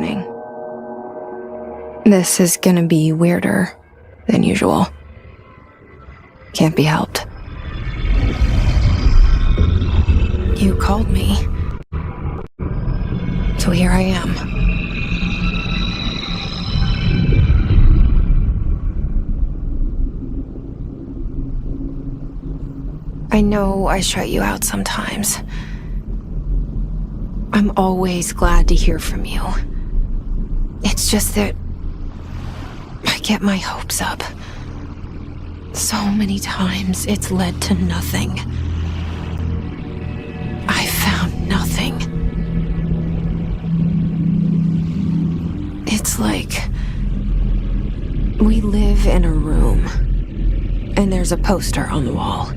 morning. This is gonna be weirder than usual. Can't be helped. You called me. So here I am. I know I shut you out sometimes. I'm always glad to hear from you. It's just that I get my hopes up. So many times it's led to nothing. I found nothing. It's like we live in a room, and there's a poster on the wall.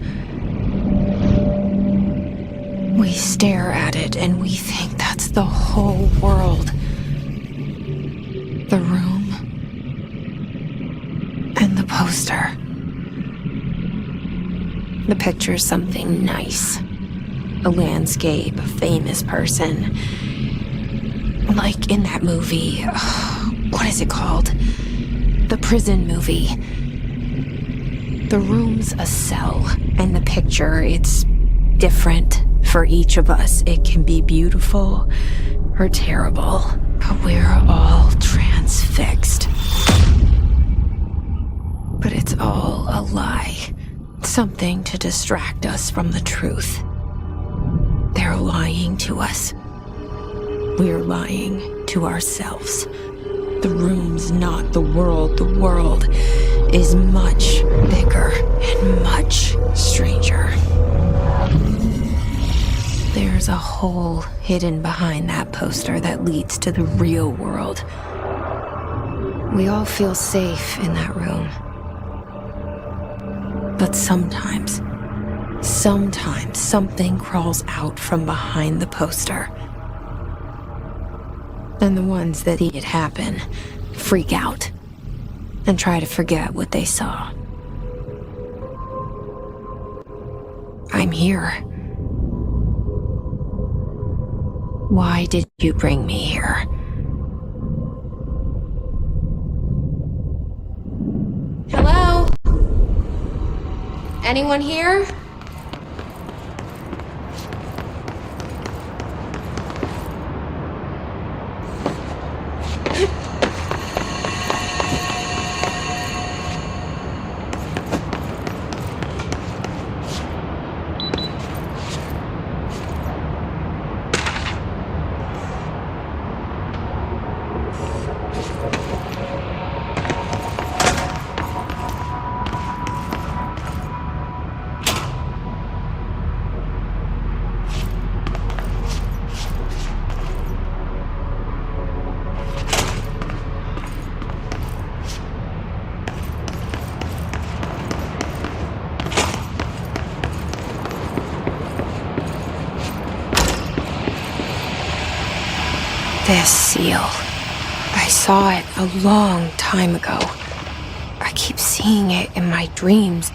We stare at it and we think that's the whole world. The room and the poster. The picture's something nice. A landscape, a famous person. Like in that movie, what is it called? The prison movie. The room's a cell, and the picture, it's different for each of us. It can be beautiful or terrible, but we're all transfixed. But it's all a lie. Something to distract us from the truth. They're lying to us. We're lying to ourselves. The room's not the world. The world is much bigger and much stranger. There's a hole hidden behind that poster that leads to the real world. We all feel safe in that room. But sometimes something crawls out from behind the poster. And the ones that see it happen freak out and try to forget what they saw. I'm here. Why did you bring me here? Hello? Anyone here? This seal. I saw it a long time ago. I keep seeing it in my dreams.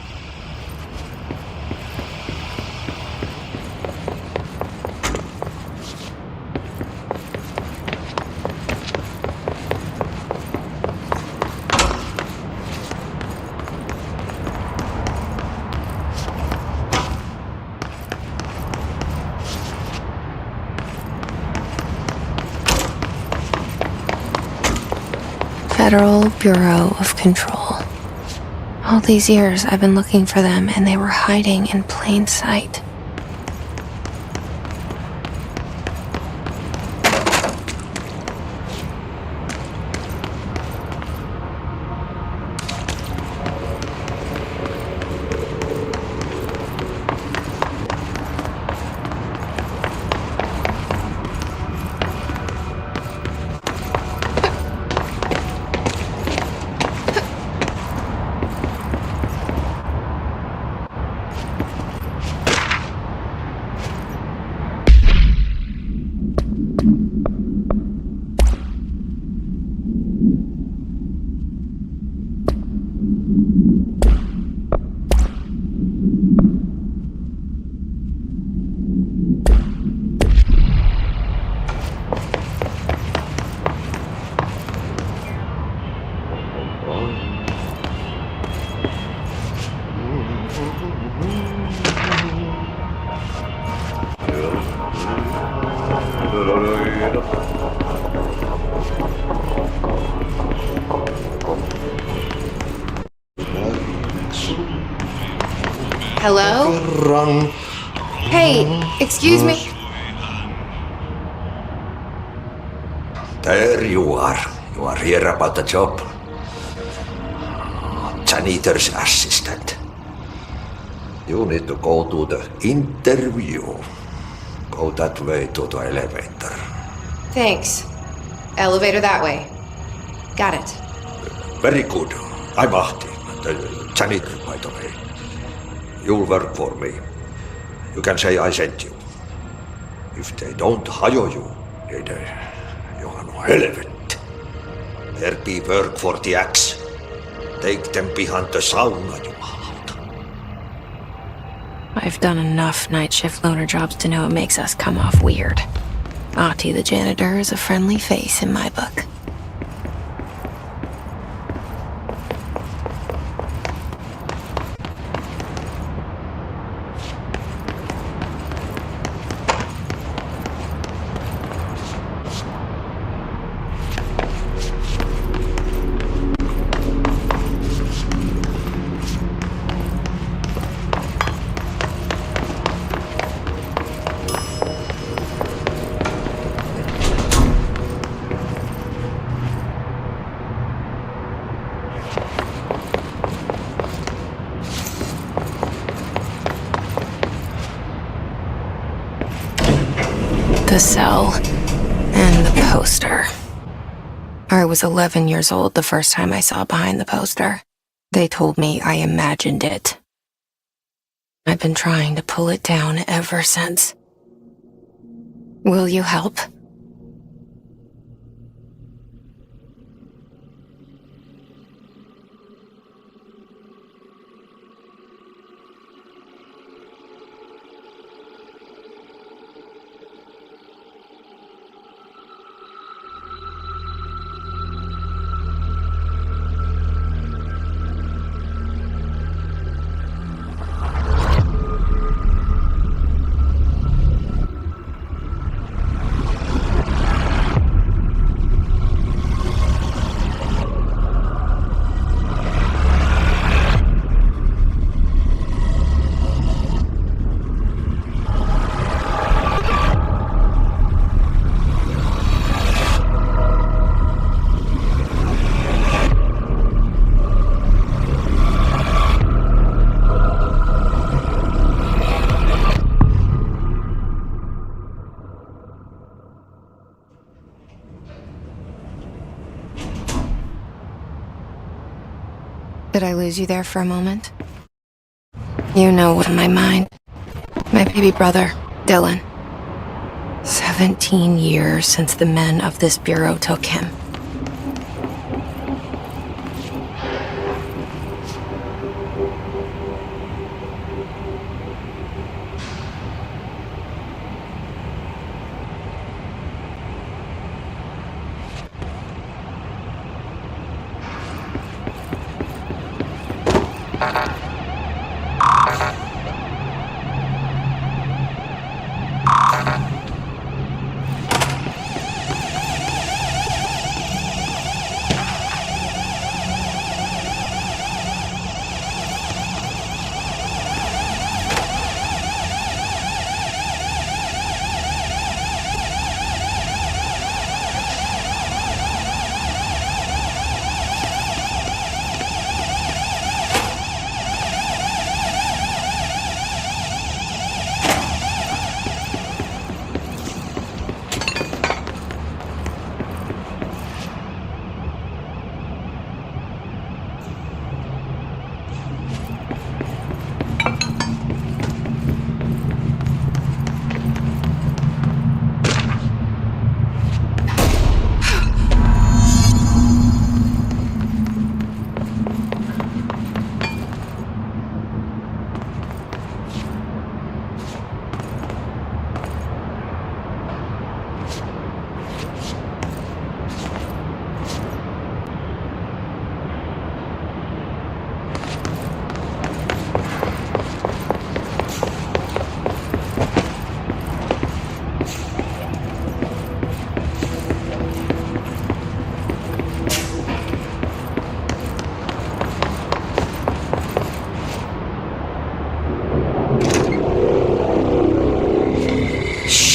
Federal Bureau of Control. All these years I've been looking for them, and they were hiding in plain sight. Hello? Hey, excuse me? There you are. You are here about the job. Janitor's assistant. You need to go to the interview. Go that way to the elevator. Thanks. Elevator that way. Got it. Very good. I'm Ahti, the janitor, by the way. You'll work for me. You can say I sent you. If they don't hire you, then you are no helvet. There be work for the axe. Take them behind the sauna, you out. I've done enough night shift loner jobs to know it makes us come off weird. Ahti the janitor is a friendly face in my book. The cell and the poster. I was 11 years old the first time I saw behind the poster. They told me I imagined it. I've been trying to pull it down ever since. Will you help? Did I lose you there for a moment? You know what's in my mind. My baby brother, Dylan. 17 years since the men of this bureau took him.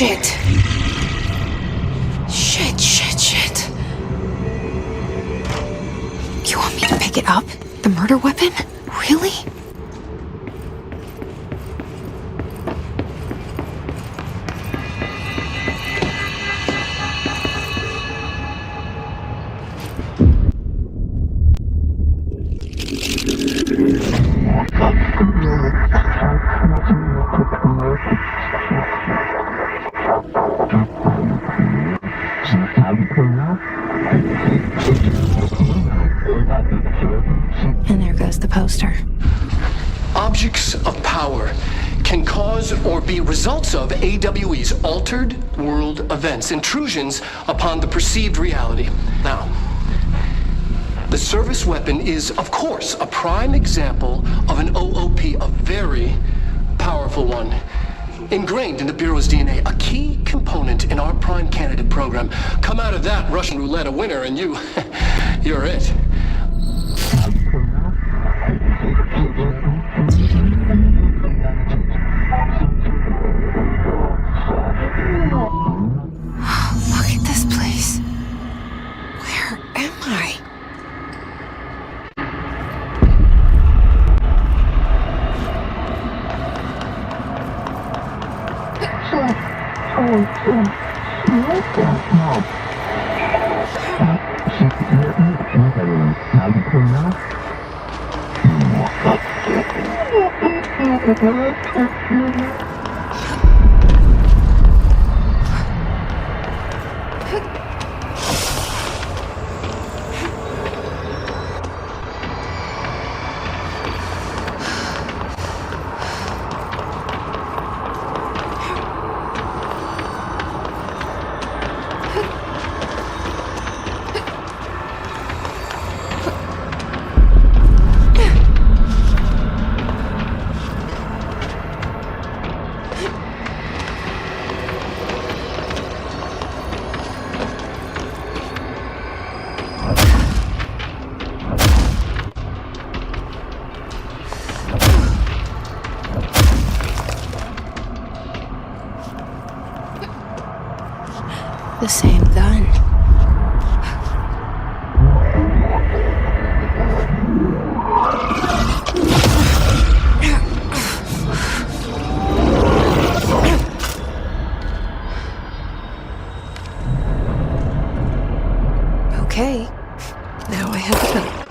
Shit. Shit. You want me to pick it up? The murder weapon? Really? And there goes the poster. Objects of power can cause or be results of AWE's altered world events, intrusions upon the perceived reality. Now, the service weapon is, of course, a prime example of an OOP, a very powerful one. Ingrained in the Bureau's DNA, a key component in our prime candidate program. Come out of that Russian roulette a winner and you're it. Look at this place. Where am I? The same gun. Okay, now I have a gun.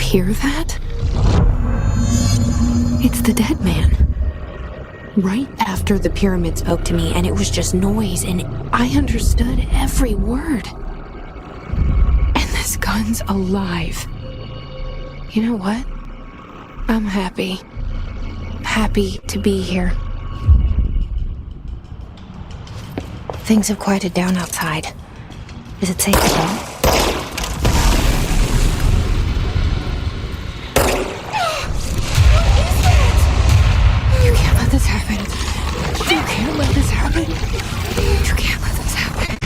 hear that? It's the dead man. Right after the pyramid spoke to me, and it was just noise, and I understood every word. And this gun's alive. You know what? I'm happy. Happy to be here. Things have quieted down outside. Is it safe to go? You can't let this happen. You can't let this happen. You can't let this happen.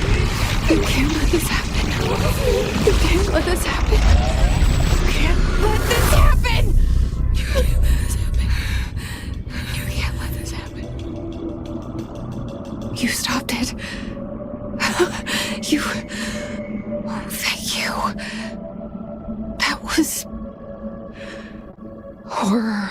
You can't let this happen. You can't let this happen. You can't let this happen. You can't let this happen. You can't let this happen. You stopped it. You... Oh, thank you. That was... horror.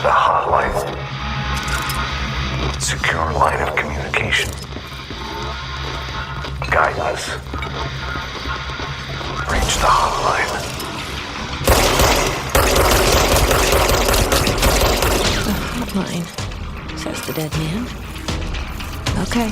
The hotline. Secure line of communication. Guidance. Reach the hotline. The hotline, says the dead man. Okay.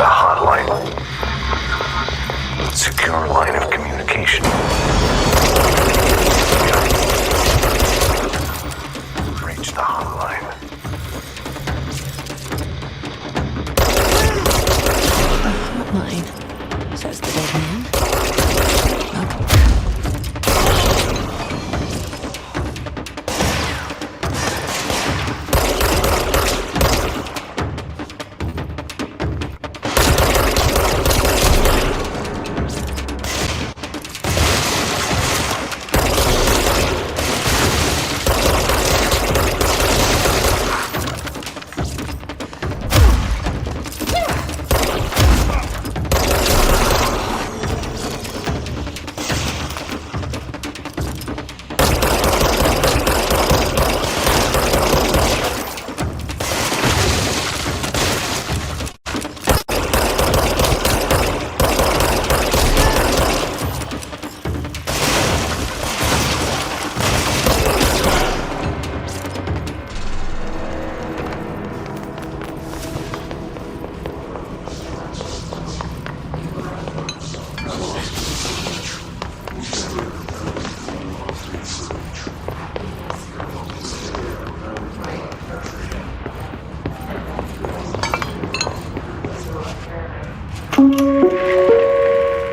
The hotline. Secure line of communication. Reach the hotline. The hotline, says the dead man. Okay.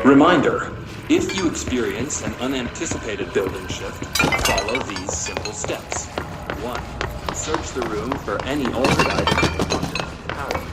Reminder, if you experience an unanticipated building shift, follow these simple steps. 1. Search the room for any altered items under power.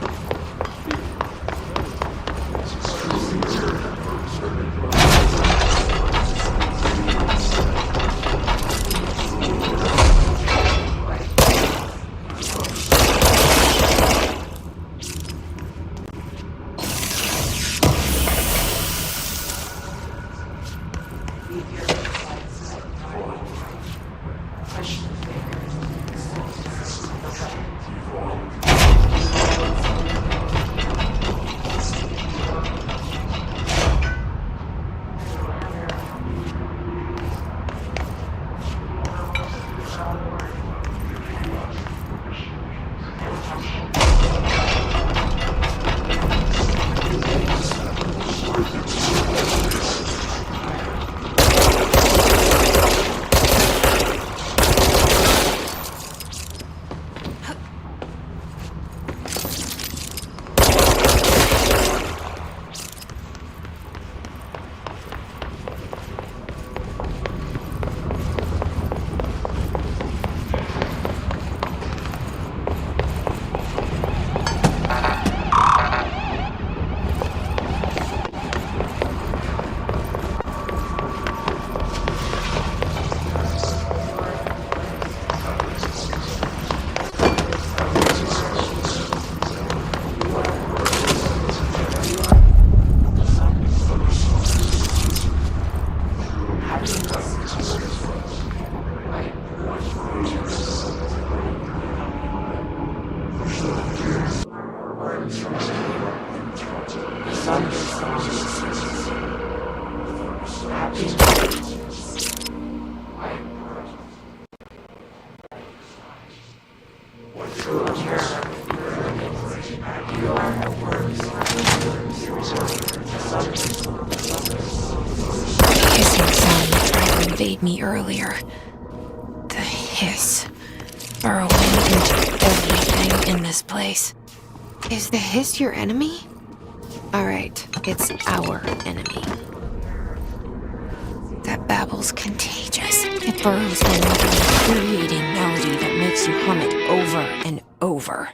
Hissing sound tried to invade me earlier. The hiss, burrowing into everything in this place. Is the hiss your enemy? Alright, it's our enemy. That babble's contagious. It burrows in with an infuriating melody that makes you hum it over and over.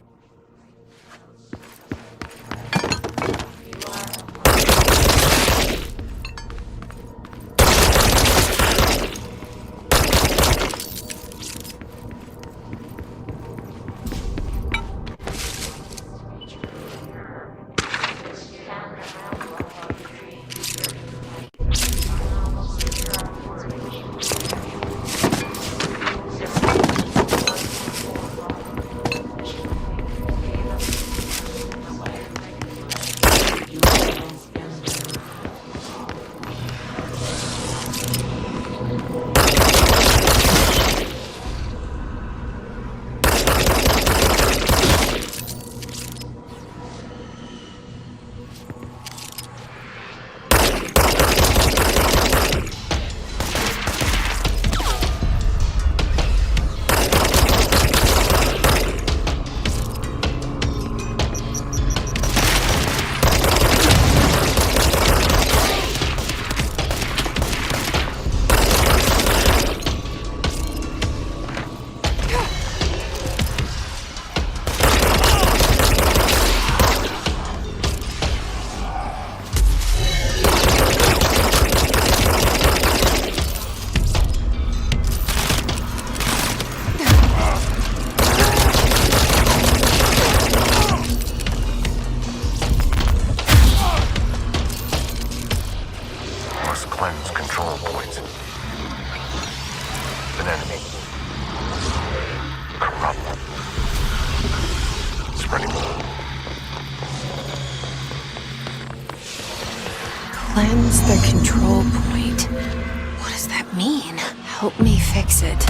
Cleanse control points. An enemy. Corrupt. Spreading. Cleanse the control point. What does that mean? Help me fix it.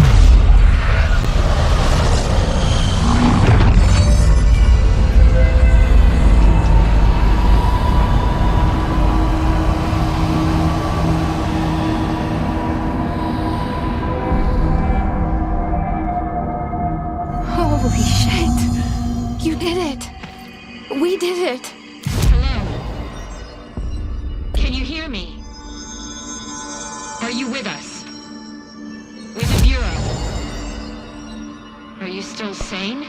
Holy shit! You did it! We did it! Hello? Can you hear me? Are you with us? With the Bureau? Are you still sane?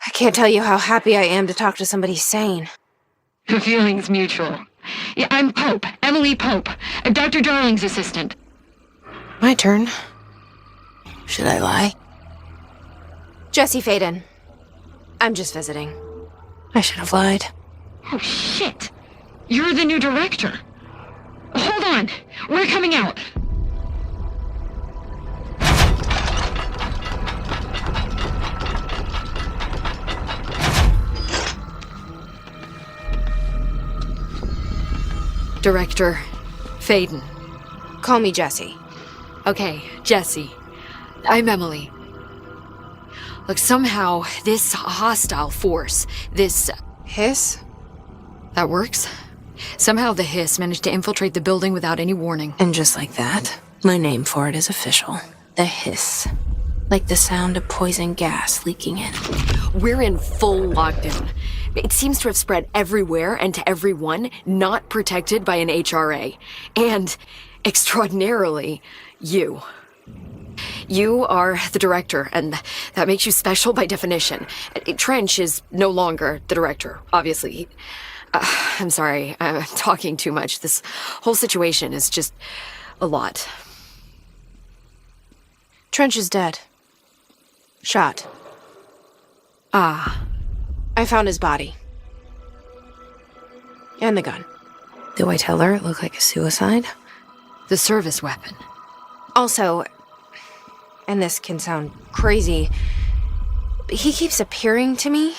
I can't tell you how happy I am to talk to somebody sane. The feeling's mutual. Yeah, I'm Pope, Emily Pope, Dr. Darling's assistant. My turn. Should I lie? Jesse Faden. I'm just visiting. I should have lied. Oh, shit. You're the new director. Hold on. We're coming out. Director Faden. Call me Jesse. Okay, Jesse. I'm Emily. Look, somehow this hostile force, this... Hiss? That works? Somehow the hiss managed to infiltrate the building without any warning. And just like that, my name for it is official. The hiss. Like the sound of poison gas leaking in. We're in full lockdown. It seems to have spread everywhere and to everyone not protected by an HRA. And, extraordinarily, you. You are the director, and that makes you special by definition. Trench is no longer the director, obviously. I'm sorry, I'm talking too much. This whole situation is just a lot. Trench is dead. Shot. Ah. I found his body. And the gun. Do I tell her it looked like a suicide? The service weapon. Also, and this can sound crazy, but he keeps appearing to me,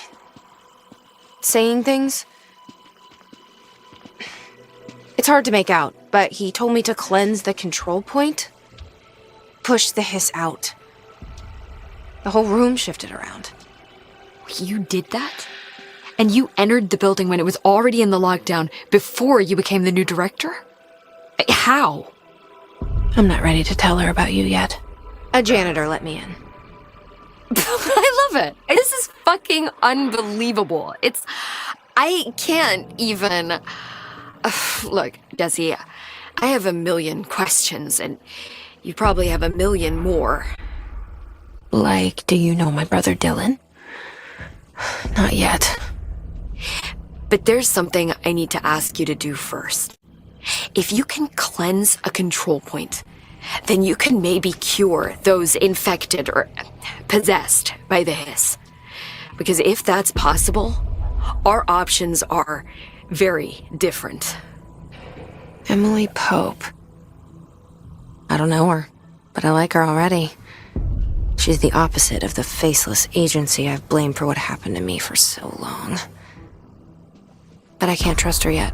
saying things. It's hard to make out, but he told me to cleanse the control point, push the hiss out. The whole room shifted around. You did that? And you entered the building when it was already in the lockdown before you became the new director? How? I'm not ready to tell her about you yet. A janitor let me in. I love it. This is fucking unbelievable. I can't even... Look, Jesse, I have a million questions, and you probably have a million more. Like, do you know my brother Dylan? Not yet. But there's something I need to ask you to do first. If you can cleanse a control point, then you can maybe cure those infected or possessed by the hiss. Because if that's possible, our options are very different. Emily Pope. I don't know her, but I like her already. She's the opposite of the faceless agency I've blamed for what happened to me for so long. But I can't trust her yet.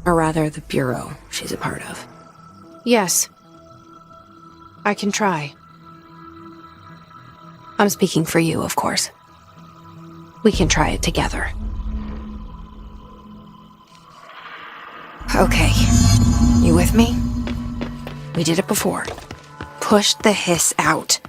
Or rather, the Bureau she's a part of. Yes. I can try. I'm speaking for you, of course. We can try it together. Okay. You with me? We did it before. Push the hiss out.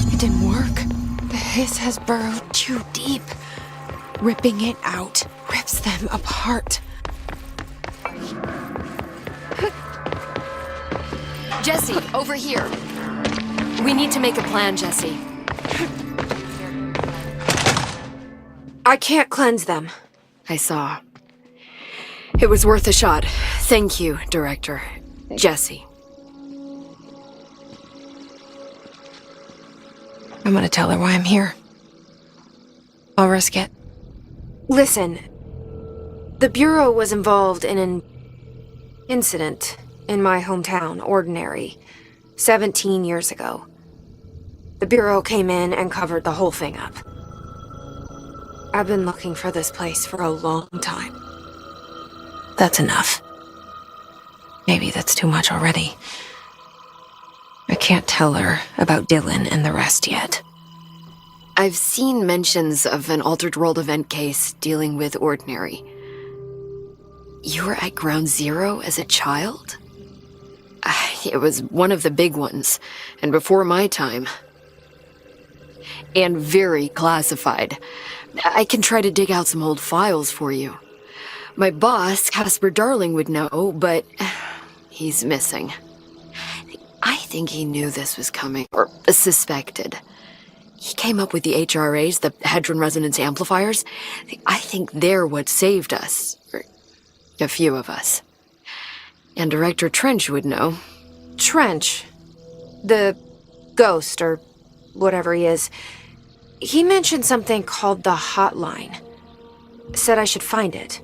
It didn't work. The hiss has burrowed too deep. Ripping it out rips them apart. Jesse, over here. We need to make a plan, Jesse. I can't cleanse them. I saw. It was worth a shot. Thank you, Director. Jesse. I'm gonna tell her why I'm here. I'll risk it. Listen. The Bureau was involved in an incident in my hometown, Ordinary, 17 years ago. The Bureau came in and covered the whole thing up. I've been looking for this place for a long time. That's enough. Maybe that's too much already. I can't tell her about Dylan and the rest yet. I've seen mentions of an Altered World event case dealing with Ordinary. You were at Ground Zero as a child? It was one of the big ones, and before my time. And very classified. I can try to dig out some old files for you. My boss, Casper Darling, would know, but he's missing. I think he knew this was coming, or suspected. He came up with the HRAs, the Hadron Resonance Amplifiers. I think they're what saved us. Or a few of us. And Director Trench would know. Trench. The ghost, or whatever he is. He mentioned something called the Hotline. Said I should find it.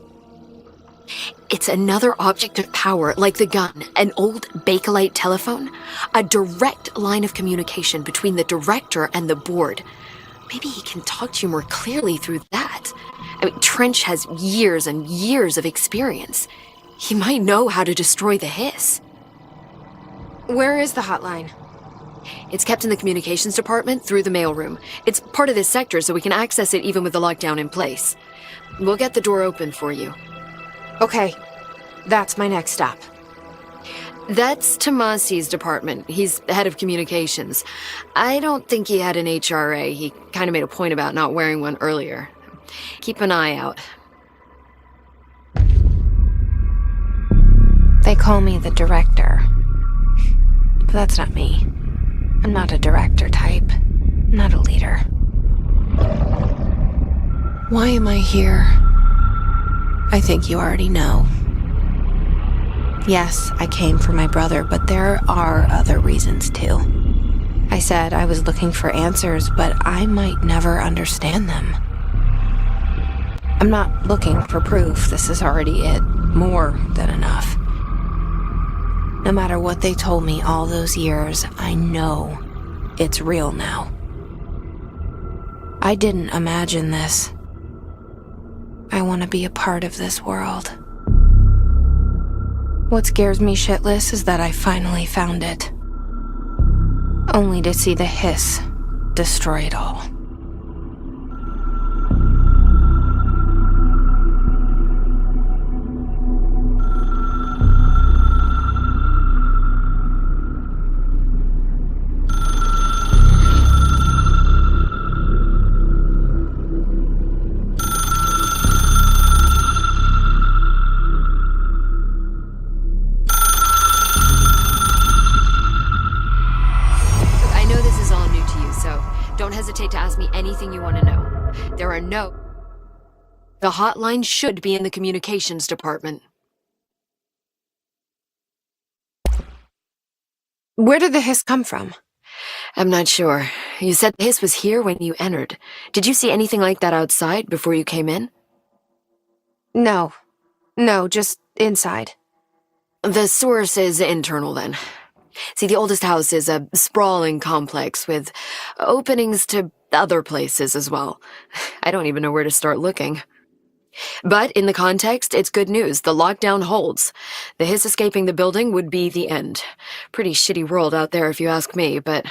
It's another object of power, like the gun, an old Bakelite telephone, a direct line of communication between the director and the board. Maybe he can talk to you more clearly through that. I mean, Trench has years and years of experience. He might know how to destroy the hiss. Where is the hotline? It's kept in the communications department through the mailroom. It's part of this sector, so we can access it even with the lockdown in place. We'll get the door open for you. Okay, that's my next stop. That's Tomasi's department. He's head of communications. I don't think he had an HRA. He kind of made a point about not wearing one earlier. Keep an eye out. They call me the director. But that's not me. I'm not a director type. I'm not a leader. Why am I here? I think you already know. Yes, I came for my brother, but there are other reasons too. I said I was looking for answers, but I might never understand them. I'm not looking for proof. This is already it. More than enough. No matter what they told me all those years, I know it's real now. I didn't imagine this. I want to be a part of this world. What scares me shitless is that I finally found it. Only to see the hiss destroy it all. Don't hesitate to ask me anything you want to know. The hotline should be in the communications department. Where did the hiss come from? I'm not sure. You said the hiss was here when you entered. Did you see anything like that outside before you came in? No, just inside. The source is internal then. See, the oldest house is a sprawling complex with openings to other places as well. I don't even know where to start looking. But in the context, it's good news. The lockdown holds. The hiss escaping the building would be the end. Pretty shitty world out there if you ask me, but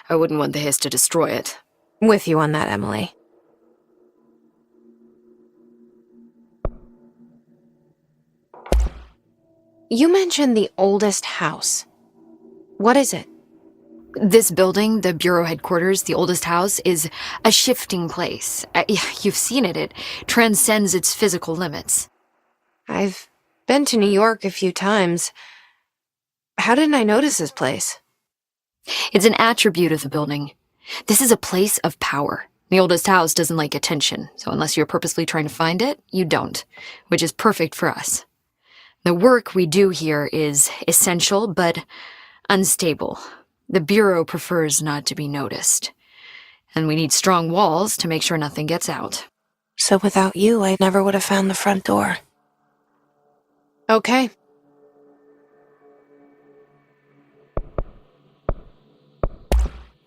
I wouldn't want the hiss to destroy it. With you on that, Emily. You mentioned the oldest house. What is it? This building, the Bureau headquarters, the oldest house, is a shifting place. You've seen it. It transcends its physical limits. I've been to New York a few times. How didn't I notice this place? It's an attribute of the building. This is a place of power. The oldest house doesn't like attention, so unless you're purposely trying to find it, you don't, which is perfect for us. The work we do here is essential, but unstable. The Bureau prefers not to be noticed. And we need strong walls to make sure nothing gets out. So without you, I never would have found the front door. Okay.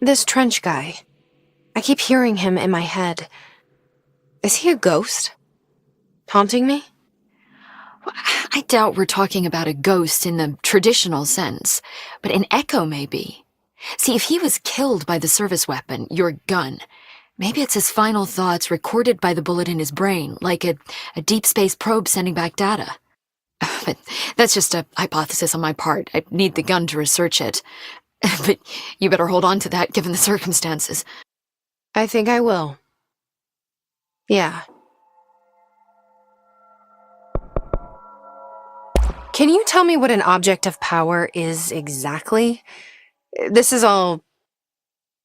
This Trench guy. I keep hearing him in my head. Is he a ghost? Haunting me? I doubt we're talking about a ghost in the traditional sense, but an echo maybe. See, if he was killed by the service weapon, your gun, maybe it's his final thoughts recorded by the bullet in his brain, like a deep space probe sending back data. But that's just a hypothesis on my part. I need the gun to research it. But you better hold on to that given the circumstances. I think I will. Yeah. Can you tell me what an object of power is exactly? This is all,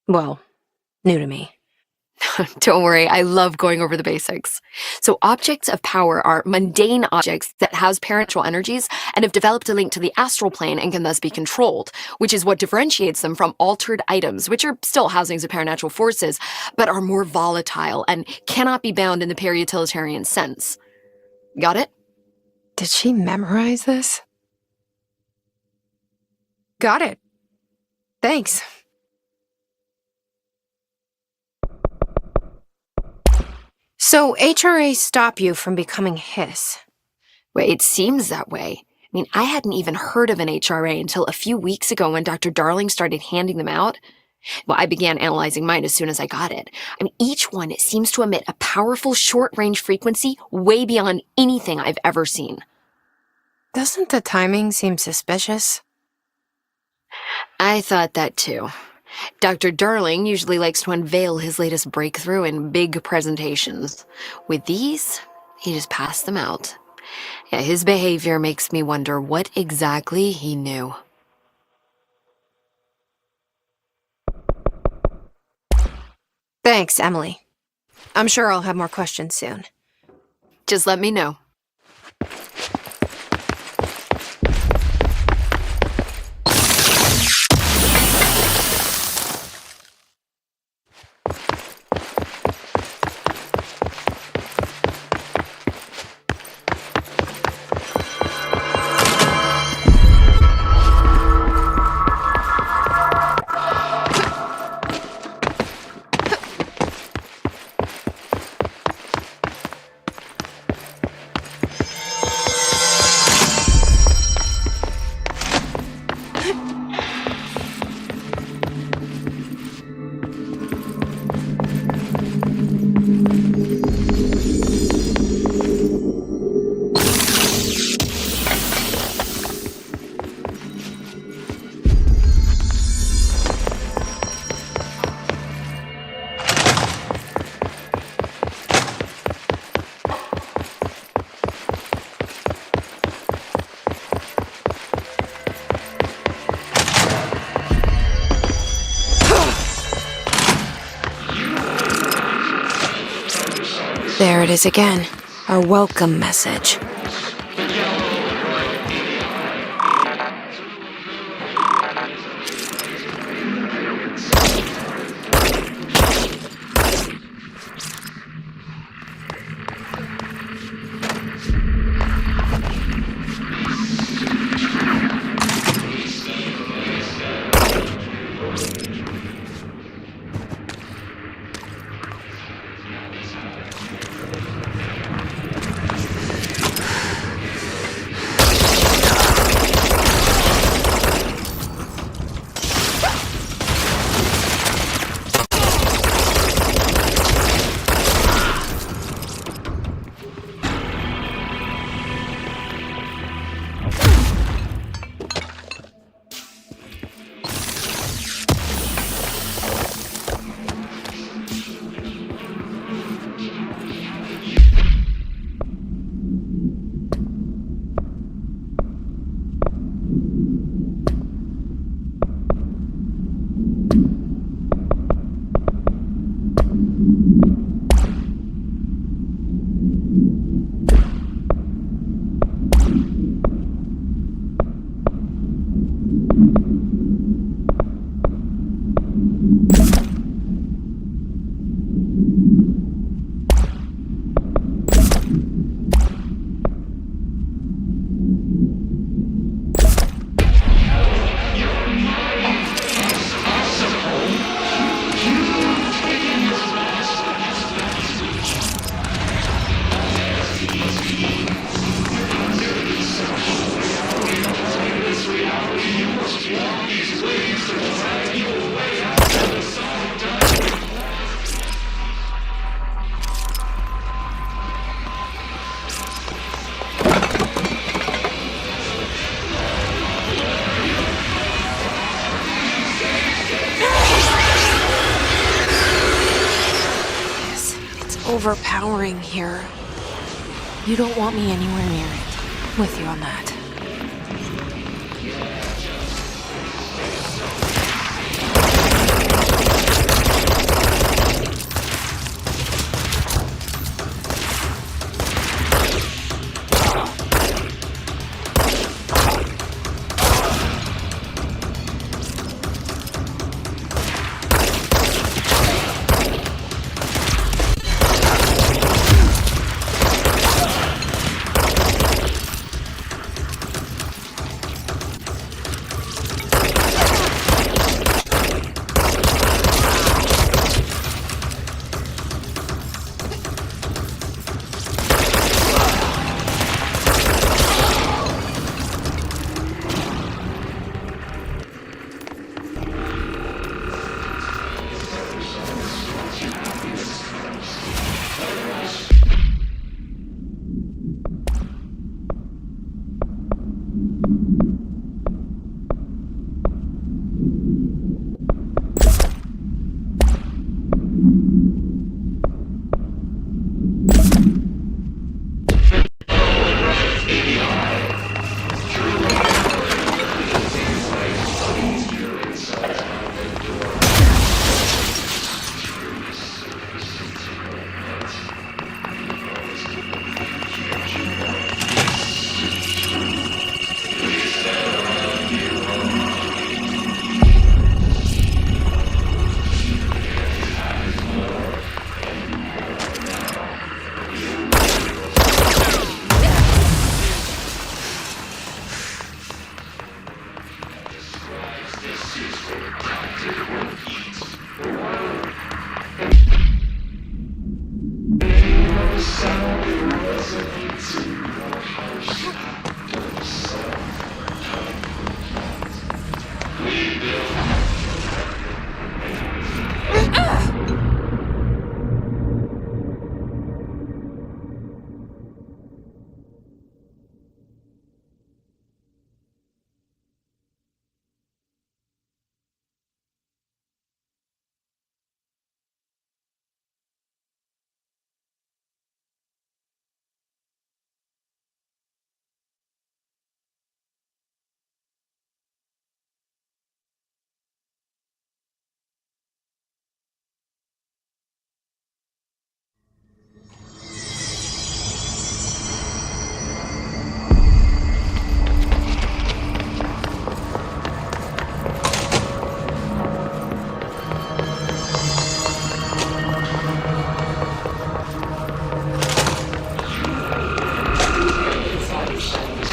well, new to me. Don't worry, I love going over the basics. So objects of power are mundane objects that house parental energies and have developed a link to the astral plane and can thus be controlled, which is what differentiates them from altered items, which are still housings of paranatural forces, but are more volatile and cannot be bound in the peri-utilitarian sense. Got it? Did she memorize this? Got it. Thanks. So HRA stop you from becoming Hiss? Well, it seems that way. I mean, I hadn't even heard of an HRA until a few weeks ago when Dr. Darling started handing them out. Well, I began analyzing mine as soon as I got it. I mean, each one seems to emit a powerful short-range frequency way beyond anything I've ever seen. Doesn't the timing seem suspicious? I thought that too. Dr. Darling usually likes to unveil his latest breakthrough in big presentations. With these, he just passed them out. Yeah, his behavior makes me wonder what exactly he knew. Thanks, Emily. I'm sure I'll have more questions soon. Just let me know. There it is again. Our welcome message. overpowering here. You don't want me anywhere near it. I'm with you on that.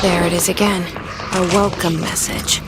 There it is again. A welcome message.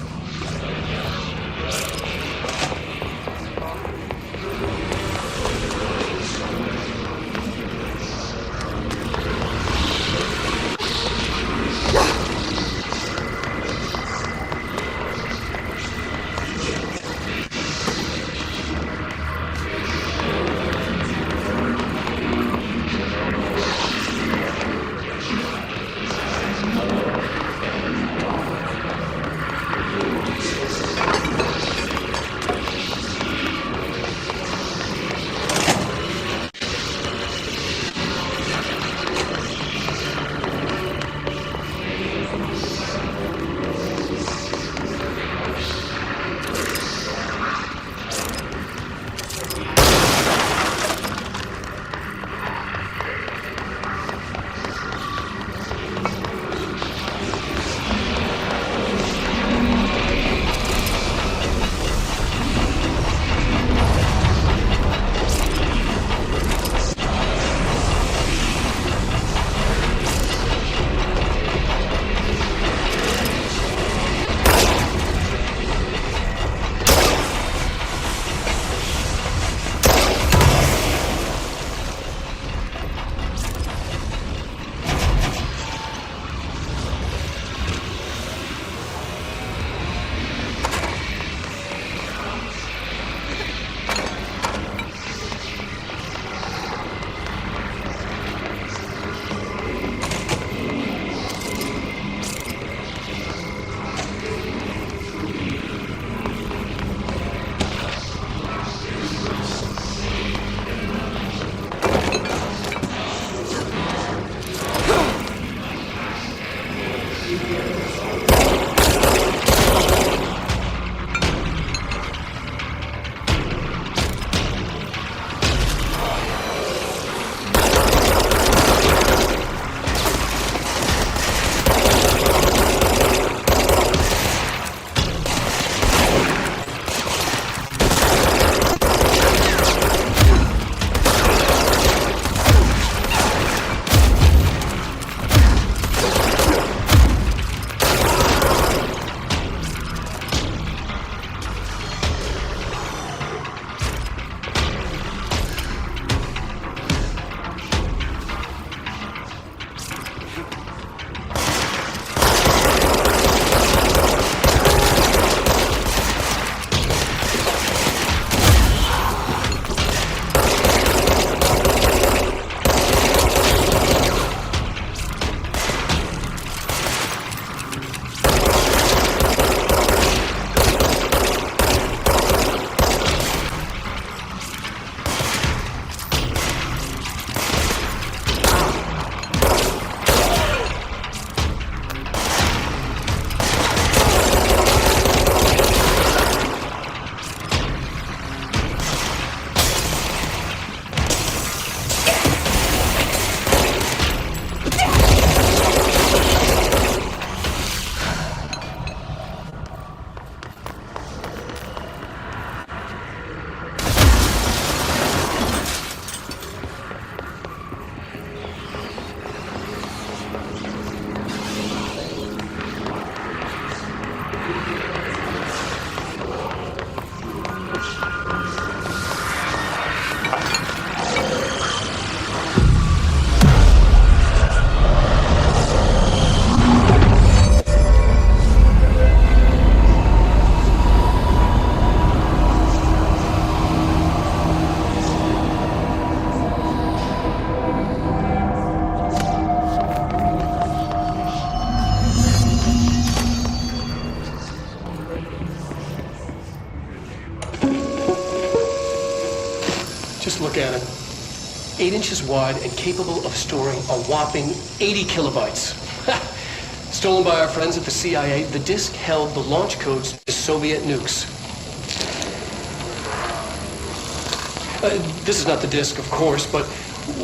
Just look at it. 8 inches wide and capable of storing a whopping 80 kilobytes. Stolen by our friends at the CIA, the disk held the launch codes to Soviet nukes. This is not the disk, of course, but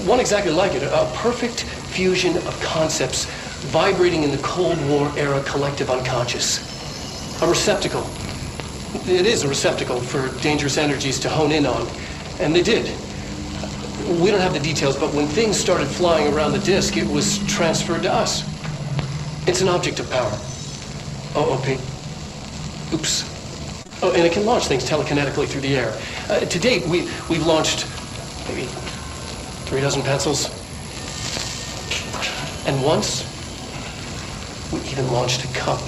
one exactly like it. A perfect fusion of concepts vibrating in the Cold War era collective unconscious. A receptacle. It is a receptacle for dangerous energies to hone in on. And they did. We don't have the details, but when things started flying around the disk, it was transferred to us. It's an object of power. OOP. Oops. Oh, and it can launch things telekinetically through the air. To date, we've launched maybe 3 dozen pencils. And once, we even launched a cup.